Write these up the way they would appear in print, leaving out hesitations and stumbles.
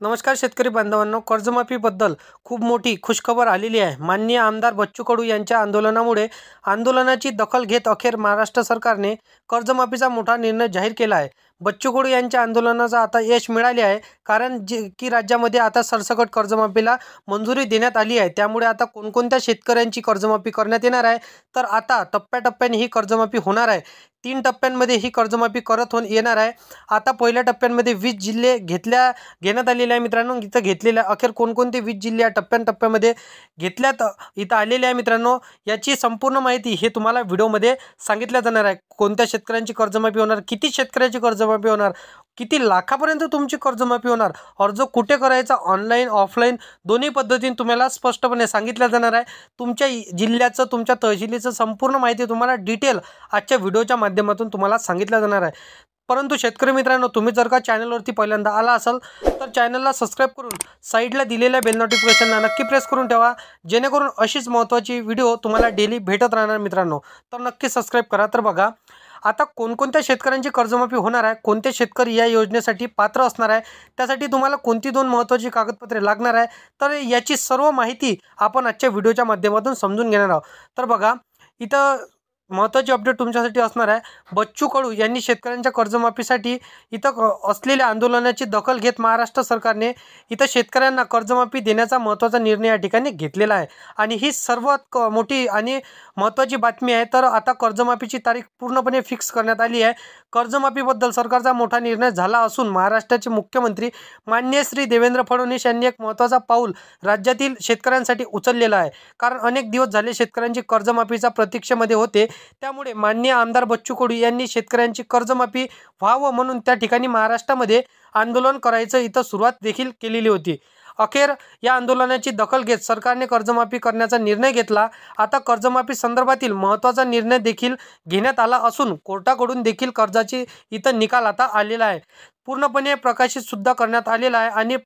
नमस्कार शेतकरी बांधवांनो, कर्जमाफीबद्दल खूप मोठी खुशखबर आलेली आहे। माननीय आमदार बच्चू कडू यांच्या आंदोलनामुळे आंदोलनाची दखल घेत अखेर महाराष्ट्र सरकारने कर्जमाफीचा मोठा निर्णय जाहीर केला आहे। बच्चू कडू यांच्या आंदोलनाचा आता यश मिळाले आहे, कारण की राज्यामध्ये आता सरसकट कर्जमाफीला मंजुरी देण्यात आली आहे। त्यामुळे आता कोणकोणत्या शेतकऱ्यांची कर्जमाफी करण्यात येणार आहे, तर आता टप्प्याटप्प्याने ही कर्जमाफी होणार आहे। 3 टप्प्यांमध्ये ही कर्जमाफी येणार आहे। आता पहिल्या टप्प्यामध्ये 20 जिल्हे घेण्यात आलेले आहे मित्रांनो। इथं घेतलेल्या अखेर कोणकोणते 20 जिल्हे टप्प्यामध्ये घेतल्यात इथं आलेले आहे मित्रांनो। याची संपूर्ण माहिती हे तुम्हाला व्हिडिओमध्ये सांगितल्या जाणार आहे। कोणत्या शेतकऱ्यांची कर्जमाफी होणार, किती शेतकऱ्यांची कर्जमाफी होणार, किती लाखापर्यंत तुमची कर्जमाफी होणार, अर्ज कुठे करायचा, ऑनलाईन ऑफलाईन दोन्ही पद्धतीने तुम्हाला स्पष्टपणे सांगितलं जाणार आहे। तुमच्या जिल्ह्याचं, तुमच्या तहसीलीचं संपूर्ण माहिती तुम्हाला डिटेल आजच्या व्हिडिओच्या माध्यमातून तुम्हाला सांगितलं जाणार आहे। परंतु शेतकरी मित्रांनो, तुम्ही जर का चॅनलवरती पहिल्यांदा आला असाल तर चॅनलला सबस्क्राईब करून साईडला दिलेल्या बेल नोटिफिकेशनला नक्की प्रेस करून ठेवा, जेणेकरून अशीच महत्त्वाची व्हिडिओ तुम्हाला डेली भेटत राहणार मित्रांनो। तर नक्की सबस्क्राईब करा। तर बघा, आता कोणकोणत्या शेतकऱ्यांची कर्जमाफी होणार आहे, कोणते शेतकरी या योजनेसाठी पात्र असणार आहे, त्यासाठी तुम्हाला कोणती 2 महत्त्वाची कागदपत्रे लागणार आहे, तर याची सर्व माहिती आपण आजच्या व्हिडिओच्या माध्यमातून समजून घेणार आहोत। तर बघा, इथं महत्त्वाची अपडेट तुमच्यासाठी असणार आहे। बच्चू कडू यांनी शेतकऱ्यांच्या कर्जमाफीसाठी इथं असलेल्या आंदोलनाची दखल घेत महाराष्ट्र सरकारने इथं शेतकऱ्यांना कर्जमाफी देण्याचा महत्त्वाचा निर्णय या ठिकाणी घेतलेला आहे। आणि ही सर्वात मोठी आणि महत्त्वाची बातमी आहे। तर आता कर्जमाफीची तारीख पूर्णपणे फिक्स करण्यात आली आहे। कर्जमाफीबद्दल सरकारचा मोठा निर्णय झाला असून महाराष्ट्राचे मुख्यमंत्री माननीय श्री देवेंद्र फडणवीस यांनी एक महत्त्वाचा पाऊल राज्यातील शेतकऱ्यांसाठी उचललेला आहे। कारण अनेक दिवस झाले शेतकऱ्यांची कर्जमाफीच्या प्रतीक्षेमध्ये होते। त्यामुळे माननीय आमदार बच्चू कडू यांनी शेतकऱ्यांची कर्जमाफी व्हावं म्हणून त्या ठिकाणी महाराष्ट्रामध्ये आंदोलन करायचं इथं सुरुवात देखील केलेली होती। अखेर या आंदोलनाची दखल घेत सरकारने कर्जमाफी करण्याचा निर्णय घेतला। आता कर्जमाफी संदर्भातील महत्त्वाचा निर्णय देखील घेण्यात आला असून कोर्टाकडून देखील कर्जाची इथं निकाल आता आलेला आहे, पूर्णपणे प्रकाशित सुद्धा करण्यात आलेला आहे। आणि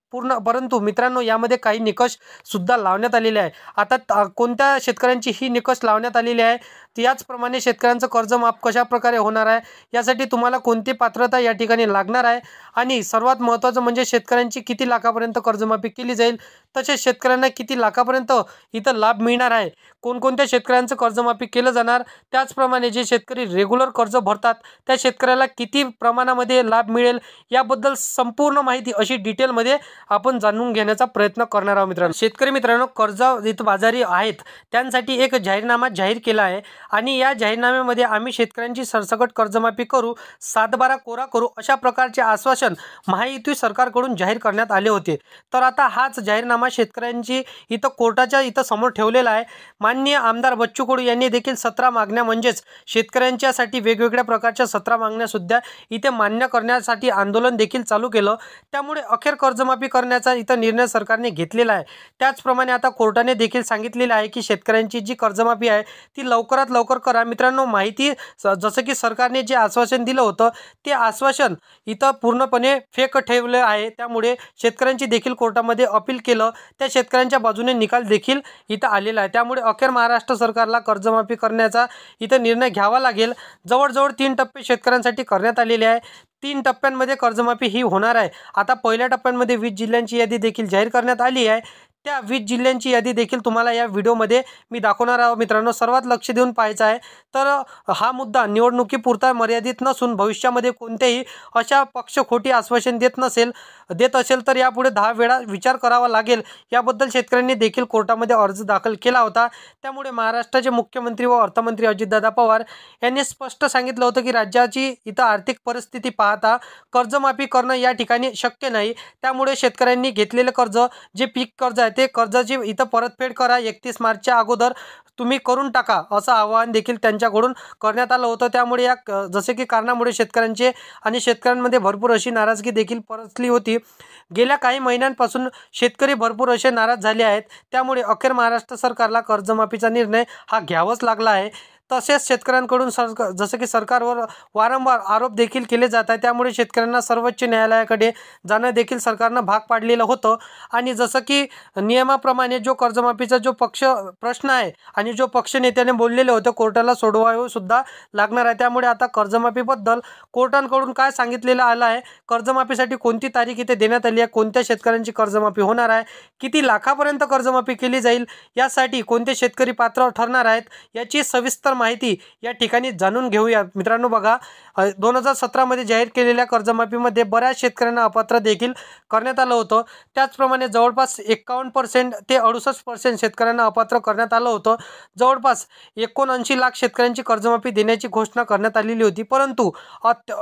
परंतु मित्रांनो, यामध्ये काही निकष सुद्धा लावण्यात आलेले आहे। आता कोणत्या शेतकऱ्यांची ही निकष लावण्यात आलेली आहे, याचप्रमाणे शेतकऱ्यांचं कर्ज माफ कशा प्रकारे होणार आहे, यासाठी तुम्हाला कोणती पात्रता या ठिकाणी लागणार आहे, आणि सर्वात महत्त्वाचं म्हणजे शेतकऱ्यांची किती लाखापर्यंत कर्जमाफी केली जाईल, तसेच शेतकऱ्यांना किती लाखापर्यंत इथं लाभ मिळणार आहे, कोणकोणत्या शेतकऱ्यांचं कर्जमाफी केलं जाणार, त्याचप्रमाणे जे शेतकरी रेग्युलर कर्ज भरतात त्या शेतकऱ्याला किती प्रमाणामध्ये लाभ मिळेल, याबद्दल संपूर्ण माहिती अशी डिटेलमध्ये आपण जाणून घेण्याचा प्रयत्न करणार आहोत मित्रांनो। शेतकरी मित्रांनो, कर्ज बाजारी आहेत त्यांसाठी एक जाहीरनामा जाहीर केला आहे, आणि या जाहीरनाम्यामध्ये आम्ही शेतकऱ्यांची सरसकट कर्जमाफी करू, 7/12 कोरा करू, अशा प्रकारचे आश्वासन महायुती सरकारकडून जाहीर करण्यात आले होते। तर आता हाच जाहीरनामा शेतकऱ्यांची इथं कोर्टाच्या इथं समोर ठेवलेला आहे। माननीय आमदार बच्चू कडू यांनी देखील 17 मागण्या म्हणजेच शेतकऱ्यांच्यासाठी वेगवेगळ्या प्रकारच्या 17 मागण्या सुद्धा इथे मान्य करण्यासाठी आंदोलन देखील चालू केलं। त्यामुळे अखेर कर्जमाफी करण्याचा इथं निर्णय सरकारने घेतलेला आहे। त्याचप्रमाणे आता कोर्टाने देखील सांगितलेलं आहे की शेतकऱ्यांची जी कर्जमाफी आहे ती लवकरात लवकर करा। मित्रांनो, माहिती जसं की सरकारने जे आश्वासन दिलं होतं ते आश्वासन इथं पूर्णपणे फेक ठेवलं आहे। त्यामुळे शेतकऱ्यांची देखील कोर्टामध्ये अपील केलं, त्या शेतकऱ्यांच्या बाजूने निकाल देखील इथं आलेला आहे। त्यामुळे अखेर महाराष्ट्र सरकारला कर्जमाफी करण्याचा इथं निर्णय घ्यावा लागेल। जवळजवळ 3 टप्पे शेतकऱ्यांसाठी करण्यात आलेले आहे। 3 टप्प्यांमध्ये कर्जमाफी ही होणार आहे। आता पहिल्या टप्प्यामध्ये 20 जिल्ह्यांची यादी देखील जाहीर करण्यात आली आहे। त्या 20 जिल्ह्यांची यादी देखील तुम्हाला या व्हिडिओमध्ये मी दाखवणार आहोत मित्रांनो, सर्वात लक्ष देऊन पाहायचं आहे। तर हा मुद्दा निवडणुकीपुरता मर्यादित नसून भविष्यामध्ये कोणतेही अशा पक्ष खोटी आश्वासन देत असेल तर यापुढे 10 वेळा विचार करावा लागेल, याबद्दल शेतकऱ्यांनी देखील कोर्टामध्ये अर्ज दाखल केला होता। त्यामुळे महाराष्ट्राचे मुख्यमंत्री व अर्थमंत्री अजितदादा पवार यांनी स्पष्ट सांगितलं होतं की राज्याची इथं आर्थिक परिस्थिती पाहता कर्जमाफी करणं या ठिकाणी शक्य नाही। त्यामुळे शेतकऱ्यांनी घेतलेले कर्ज, जे पीक कर्ज आहे ते कर्जाची इथं परतफेड करा, 31 मार्चच्या अगोदर तुम्ही करून टाका, असं आवाहन देखील त्यांच्याकडून करण्यात आलं होतं। त्यामुळे या जसे की कारणामुळे शेतकऱ्यांमध्ये भरपूर अशी नाराजगी देखील परतली होती। गेल्या काही महिन्यांपासून शेतकरी भरपूर असे नाराज झाले आहेत। त्यामुळे अखेर महाराष्ट्र सरकारला कर्जमाफीचा निर्णय हा घ्यावाच लागला आहे। तसेच शेतकऱ्यांकडून जसं की सरकारवर वारंवार आरोप देखील केले जात आहे। त्यामुळे शेतकऱ्यांना सर्वोच्च न्यायालयाकडे जाणं देखील सरकारनं भाग पाडलेलं होतं। आणि जसं की नियमाप्रमाणे जो कर्जमाफीचा जो प्रश्न आहे आणि जो पक्ष नेत्याने बोललेले होते कोर्टाला सोडवावे सुद्धा लागणार आहे। त्यामुळे आता कर्जमाफीबद्दल कोर्टांकडून काय सांगितलेलं आलं आहे, कर्जमाफीसाठी कोणती तारीख इथे देण्यात आली आहे, कोणत्या शेतकऱ्यांची कर्जमाफी होणार आहे, किती लाखापर्यंत कर्जमाफी केली जाईल, यासाठी कोणते शेतकरी पात्र ठरणार आहेत, याची सविस्तर माहिती या ठिकाणी जाणून घेऊया मित्रांनो। बघा 2017 मध्ये जाहीर केलेल्या कर्जमाफीमध्ये बऱ्याच शेतकऱ्यांना अपात्र देखील करण्यात आलं होतं। त्याचप्रमाणे जवळपास 51% ते 68% शेतकऱ्यांना अपात्र करण्यात आलं होतं। जवळपास 79 लाख शेतकऱ्यांची कर्जमाफी देण्याची घोषणा करण्यात आलेली होती, परंतु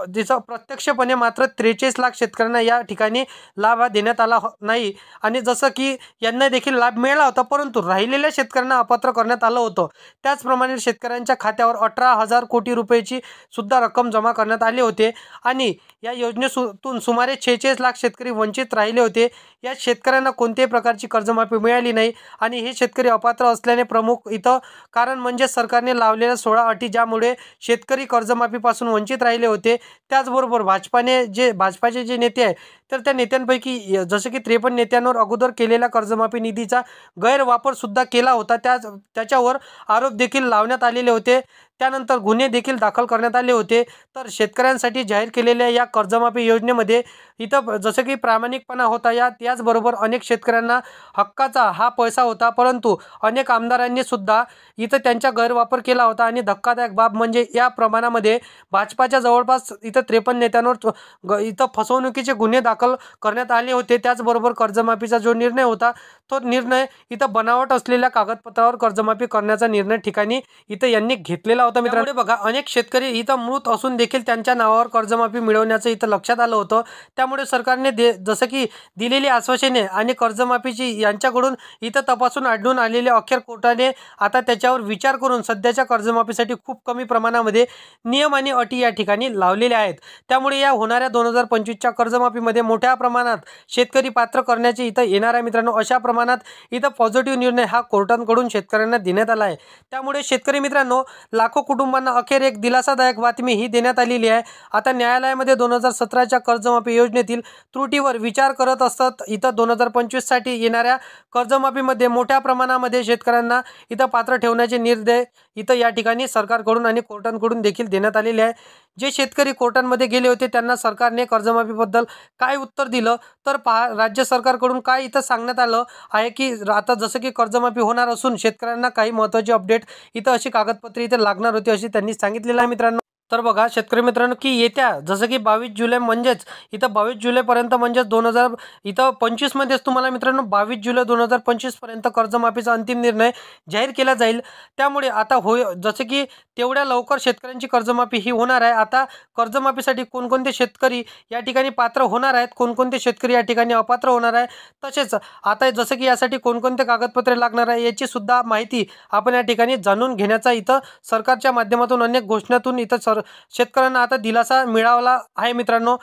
जिचं प्रत्यक्षपणे मात्र 43 लाख शेतकऱ्यांना या ठिकाणी लाभ देण्यात आला नाही। आणि जसं की यांना देखील लाभ मिळाला होता, परंतु राहिलेल्या शेतकऱ्यांना अपात्र करण्यात आलं होतं। त्याचप्रमाणे शेतकऱ्यांच्या खात्यावर 18,000 कोटी रुपयाची सुद्धा रक्कम जमा करण्यात आली होते आणि या योजनेतून सुमारे 46 लाख शेतकरी वंचित राहिले होते। या शेतकऱ्यांना कोणत्याही प्रकारची कर्जमाफी मिळाली नाही आणि हे शेतकरी अपात्र असल्याने प्रमुख इथं कारण म्हणजे सरकारने लावलेल्या 16 अटी, ज्यामुळे शेतकरी कर्जमाफीपासून वंचित राहिले होते। त्याचबरोबर भाजपाचे जे नेते आहे तर त्या नेत्यांपैकी जसं की 53 नेत्यांवर अगोदर केलेल्या कर्जमाफी निधीचा गैरवापर सुद्धा केला होता, त्याच्यावर आरोप देखील लावण्यात आलेले होते। त्यानंतर गुन्हे देखील दाखल करण्यात आले होते। तर शेतकऱ्यांसाठी जाहीर केलेल्या या कर्जमाफी योजनेमध्ये इथं जसं की प्रामाणिकपणा होता, याचबरोबर अनेक शेतकऱ्यांना हक्काचा हा पैसा होता, परंतु अनेक आमदारांनी सुद्धा इथं त्यांचा गैरवापर केला होता। आणि धक्कादायक बाब म्हणजे या प्रमाणामध्ये भाजपाच्या जवळपास इथं 53 नेत्यांवर इथं फसवणुकीचे गुन्हे दाखल करण्यात आले होते। त्याचबरोबर कर्जमाफीचा जो निर्णय होता तो निर्णय इथं बनावट असलेल्या कागदपत्रावर कर्जमाफी करण्याचा निर्णय ठिकाणी इथं यांनी घेतलेला होता मित्रांनो। बघा अनेक शेतकरी इथं मृत असून देखील त्यांच्या नावावर कर्जमाफी मिळवण्याचं इथं लक्षात आलं होतं। त्यामुळे सरकारने जसं की दिलेली आश्वासने आणि कर्जमाफीची यांच्याकडून इथं तपासून आढळून आलेले अखेर कोर्टाने आता त्याच्यावर विचार करून सध्याच्या कर्जमाफीसाठी खूप कमी प्रमाणामध्ये नियम आणि अटी या ठिकाणी लावलेल्या आहेत। त्यामुळे या होणाऱ्या 2025च्या कर्जमाफीमध्ये मोठ्या प्रमाणात शेतकरी पात्र करण्याचे इथं येणार आहे मित्रांनो। अशा प्रमाणात इथं पॉझिटिव्ह निर्णय हा कोर्टांकडून शेतकऱ्यांना देण्यात आला आहे। त्यामुळे शेतकरी मित्रांनो, लाखो कुटुंबांना अखेर एक दिलासादायक बातमी ही देण्यात आलेली आहे। आता न्यायालयामध्ये 2017च्या कर्जमाफी योजनेतील त्रुटीवर विचार करत असतात। इथं 2025 साठी येणाऱ्या कर्जमाफीमध्ये मोठ्या प्रमाणामध्ये शेतकऱ्यांना इथं पात्र ठेवण्याचे निर्णय इथं या ठिकाणी सरकारकडून आणि कोर्टांकडून देखील देण्यात आलेले आहे। जे शेतकरी कोर्टांमध्ये गेले होते त्यांना सरकारने कर्जमाफीबद्दल काय उत्तर दिलं तर पहा, राज्य सरकारकडून काय इथं सांगण्यात आलं आहे की आता जसं की कर्जमाफी होणार असून शेतकऱ्यांना काही महत्त्वाची अपडेट इथं अशी कागदपत्रे इथे लागणार होती अशी त्यांनी सांगितलेलं आहे मित्रांनो। तर बघा शेतकरी मित्रांनो की येत्या जसं की 22 जुलै म्हणजेच इथं 22 जुलैपर्यंत म्हणजेच 2025 मध्येच तुम्हाला मित्रांनो 22 जुलै 2025 पर्यंत कर्जमाफीचा अंतिम निर्णय जाहीर केला जाईल। त्यामुळे आता जसं की तेवढ्या लवकर शेतकऱ्यांची कर्जमाफी ही होणार आहे। आता कर्जमाफीसाठी कोणकोणते शेतकरी या ठिकाणी पात्र होणार आहेत, कोणकोणते शेतकरी या ठिकाणी अपात्र होणार आहे, तसेच आता जसं की यासाठी कोणकोणते कागदपत्रे लागणार आहे याची सुद्धा माहिती आपण या ठिकाणी जाणून घेण्याचा इथं सरकारच्या माध्यमातून अनेक घोषणातून इथं शेतकऱ्यांना आता दिलासा मिळाला आहे मित्रांनो।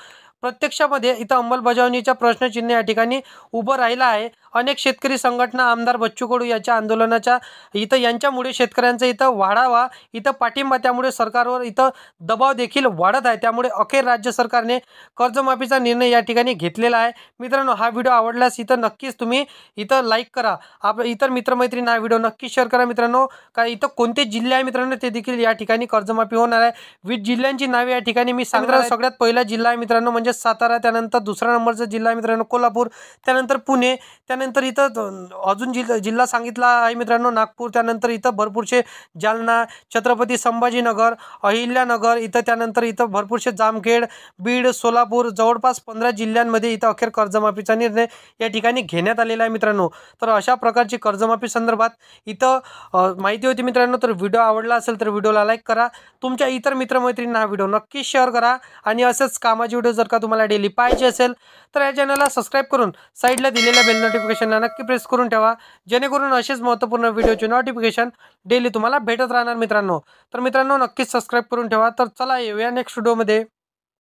प्रत्यक्षामध्ये इथं अंमलबजावणीच्या प्रश्नचिन्ह या ठिकाणी उभं राहिलं आहे। अनेक शेतकरी संघटना आमदार बच्चू कडू याच्या आंदोलनाच्या इथं यांच्यामुळे शेतकऱ्यांचा इथं वाढावा इथं पाठिंबा, त्यामुळे सरकारवर इथं दबाव देखील वाढत आहे। त्यामुळे अखेर राज्य सरकारने कर्जमाफीचा निर्णय या ठिकाणी घेतलेला आहे मित्रांनो। हा व्हिडिओ आवडल्यास इथं नक्कीच तुम्ही इथं लाईक करा, इतर मित्रमैत्रिणी हा व्हिडिओ नक्की शेअर करा मित्रांनो। काय इथं कोणते जिल्हे आहे मित्रांनो ते देखील या ठिकाणी कर्जमाफी होणार आहे। 20 जिल्ह्यांची नावे या ठिकाणी मी सांगणार आहे। सगळ्यात पहिला जिल्हा आहे मित्रांनो म्हणजे सातारा, त्यानंतर दुसरा नंबरचा जिल्हा आहे मित्रांनो कोल्हापूर, त्यानंतर पुणे, त्यानंतर इथं अजून जिल्हा सांगितला आहे मित्रांनो नागपूर, त्यानंतर इथं भरपूरसे जालना, छत्रपती संभाजीनगर, अहिल्यानगर, इथं त्यानंतर इथं भरपूरसे जामखेड, बीड, सोलापूर, जवळपास 15 जिल्ह्यांमध्ये इथं अखेर कर्जमाफीचा निर्णय या ठिकाणी घेण्यात आलेला आहे मित्रांनो। तर अशा प्रकारची कर्जमाफी संदर्भात इथं माहिती होती मित्रांनो। तर व्हिडिओ आवडला असेल तर व्हिडिओला लाईक करा, तुमच्या इतर मित्रमैत्रिणींना हा व्हिडिओ नक्की शेअर करा आणि असेच कामाचे व्हिडिओ जर का तुम्हाला डेली पाहिजे असेल तर या चॅनलला सबस्क्राईब करून साईडला दिलेल्या बेल नोटिफिकेशनला नक्की प्रेस करून ठेवा, जेणेकरून असेच महत्त्वपूर्ण व्हिडिओचे नोटिफिकेशन डेली तुम्हाला भेटत राहणार मित्रांनो। तर मित्रांनो नक्कीच सबस्क्राईब करून ठेवा। तर चला येऊया नेक्स्ट व्हिडिओमध्ये।